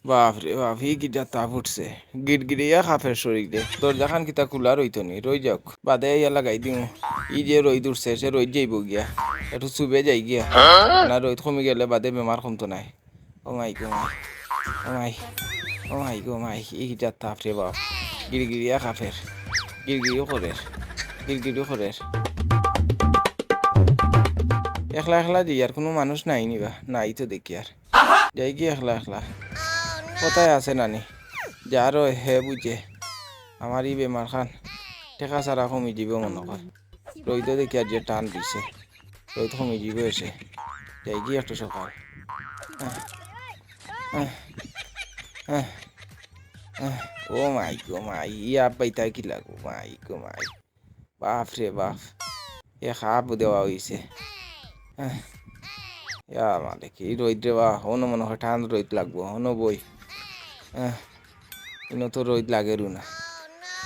বাপরে বাপ, ই কিটা তাপ উঠছে, গিড়গিড়িয়া খাফের শরীরে। দরজাখান কিতা খোলা রইতো নি, রই যাক, বাদে ইয়া লাগাই দিও। ই যে রই উঠছে, সে রই যাইব গিয়া, একটু চুবে যাই গিয়া, না রোদ কমি গেলে বাদে বেমার কমতো নাই। ও মাই গো মাই, ও মাই, ও মাই গো মাই, ই কিটা তাপ রে বাপ, গিড়গিড়িয়া খাফের, গিড়গিড়িও করে, গিড়গিড়িও করে। একলা একলা যাই, আর কোনো মানুষ নাই নিবা, নাই তো দেখি আর যাই কি একলা একলা। কোথায় আছে নানি, যারও হে বুঝে আমার ই বেমার খান টেকা সারা কমি যাব মনে কর। রইতো দেখি আর যে টান দিছে, রইত কমি যাব এসে, যাই কি একটু সকাল। ও মাই গো মাই, ইয়া পাইতাই কি লাগো, মাই গো মাই, বাপ রে বাপ, এ খাপ দেওয়া হয়েছে। ইয়া মালিক, এই রোদ রে বা, হনো মনে হয় টান রোদ লাগবো, হনো বই। ইনো তো রোদ লাগেরও না,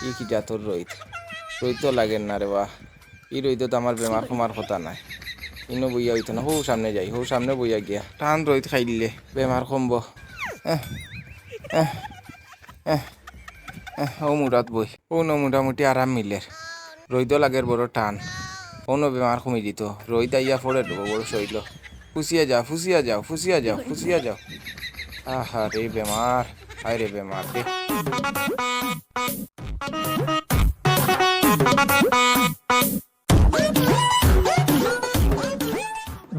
ই কি জাতর রোদ, রোদ তো লাগেন না রে বা। ই রোদ তো আমার বেমার কমার কথা নাই, ইনো বইয়া হইতো না। হো সামনে যাই, হো সামনে বইয়া গিয়া টান রোদ খাইলে বেমার কমবো। ও মুরাত বই, ও ন মোটামুটি আরাম মিলের, রোদ লাগের বড় টান, কোনো বেমার কমি দিত। রোদ আইয়া পড়ে দেবো বড় শৈল, ফুসিয়া যাও, ফুসিয়া যাও, ফুসিয়া যাও, ফুসিয়া যাও। আহা রে বেমার, হায় রে বেমার রে।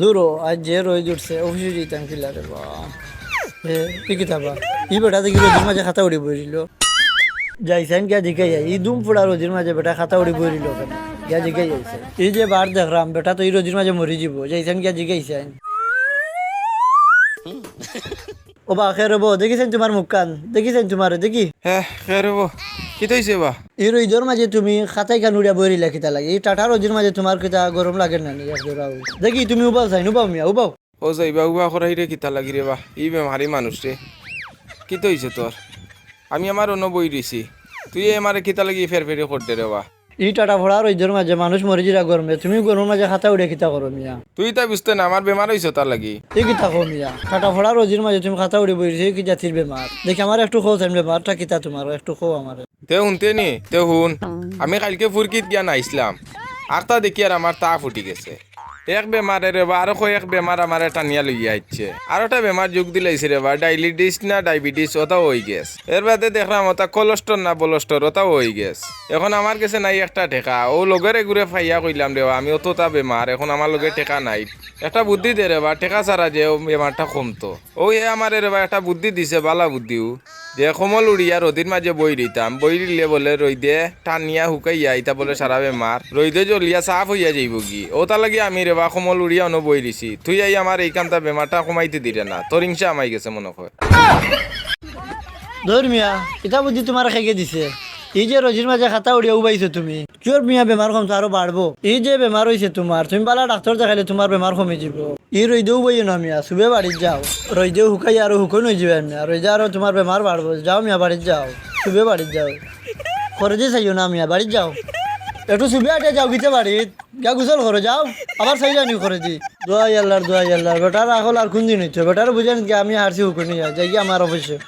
দূরও আজ যে রোজ উঠছে অফিসে যেতাম কিলারে বা কি কিতাবা ই বেটা দেখি রোজির মাঝে খাতা উড়ি বইরিল যাইছেন গিয়া জিগাই যাই ই দুম ফুড়া রোজির মাঝে বেটা খাতা উড়ি বইরিল কেন গিয়া জিগাই যাইছে এই যে বার দেখলাম বেটা তো এই রোজির মাঝে মরি যাব যাইছেন গিয়া জিগাইছেন ও বা খের বো দেখিছেন তোমার মুখ কান দেখিছেন তোমার দেখি হ্যাঁ খের হবো, কি তৈছে বা? এই রোজের মাঝে তুমি খাতাই কান উড়িয়া বইরিলা কিতা লাগে এই টাটা রোজির মাঝে তোমার কিতা গরম লাগে না নি দেখি তুমি উবাও চাই উবাও মিয়া উবাও ও যাইবা উবা করাই রে কিতা লাগি রে বা, ই বেমারি মানুষ রে, কি তৈছে তোর? আমি আমার অন্য বই দিছি, তুই আমারে কিতা লাগি ফের ফেরি করতে রে বা? ই টাটা ভরা রোজের মাঝে মানুষ মরে জিরা গরমে তুমি গরমের মাঝে খাতা উড়িয়া কিতা করো মিয়া তুই তা বুঝতে না আমার বেমার হয়েছে তার লাগি। এই কিতা কো মিয়া টাটা ভরা রোজের মাঝে তুমি খাতা উড়ি বইছে কি জাতির বেমার দেখি আমার একটু খো চাইম বেমারটা কিতা তোমার একটু খো আমার তে শুনতে নি, তে শুন, আমি কালকে ফুরকিত গিয়া নাইছিলাম, আর তা দেখি আর আমার তা ফুটি গেছে। এক বেমারে রে বা, আরো কয়েক বেমার আমার টানিয়া লইয়া আইছে, আর একটা বেমার যোগ দিলাইছে রে বা, ডায়ালিটিস না ডায়াবেটিস ওটাও হয়ে গেছে। এর বাদে দেখলাম ওটা কোলেস্ট্রল না বলস্টর ওটাও হয়ে গেছে। এখন আমার কাছে নাই একটা টেকা, ও লগের ঘুরে ফাইয়া কইলাম রে বা, আমি অতটা বেমার, এখন আমার লগে টেকা নাই, একটা বুদ্ধি দে রে বা, টেকা ছাড়া যে ও বেমারটা কমতো। ও এ আমার রে বা একটা বুদ্ধি দিছে, বালা বুদ্ধিও, যে কমল উড়িয়া রোদির মাঝে বই দিতাম, বই দিলে বলে রইদে টানিয়া হুকাইয়া ইতা বলে সারা বেমার রইদে জ্বলিয়া সাফ হইয়া যাইব কি। ও তা লাগি আমি রে বা কমল উড়িয়া অন বই দিছি, তুই আই আমার এইখানটা বেমারটা কমাইতে দিলে না, তোর হিংসা আমাই গেছে মনে হয়। ধর মিয়া এটা বুদ্ধি তোমার খেগে দিছে এই যে রোজির মাঝে খাতা উড়িয়া উবাইছো তুমি কিয়র মিয়া বেমার কমতো আরো বাড়বো এই যে বেমার হয়েছে তোমার তুমি বালা ডাক্তার দেখাইলে তোমার বেমার কমে যাব এই রইদেও বইও না মিয়া শুবে বাড়ির যাও রইদেও হুকাই আরো হুকই নই যাবে মিয়া রইদে আরো তোমার বেমার বাড়বো যাও মিয়া বাড়ির যাও শুবে বাড়ির যাও করে যে চাইও না মিয়া বাড়ির যাও একটু শুবে আটে যাও গিতে বাড়িত গা গুসল করো যাও আবার চাই জানি করে দি দোয়া আল্লাহর বেটার এখন আর কোন দিন হইতো বেটার বুঝেন কি আমি হারছি হুকুনি যাই আমার অবশ্যই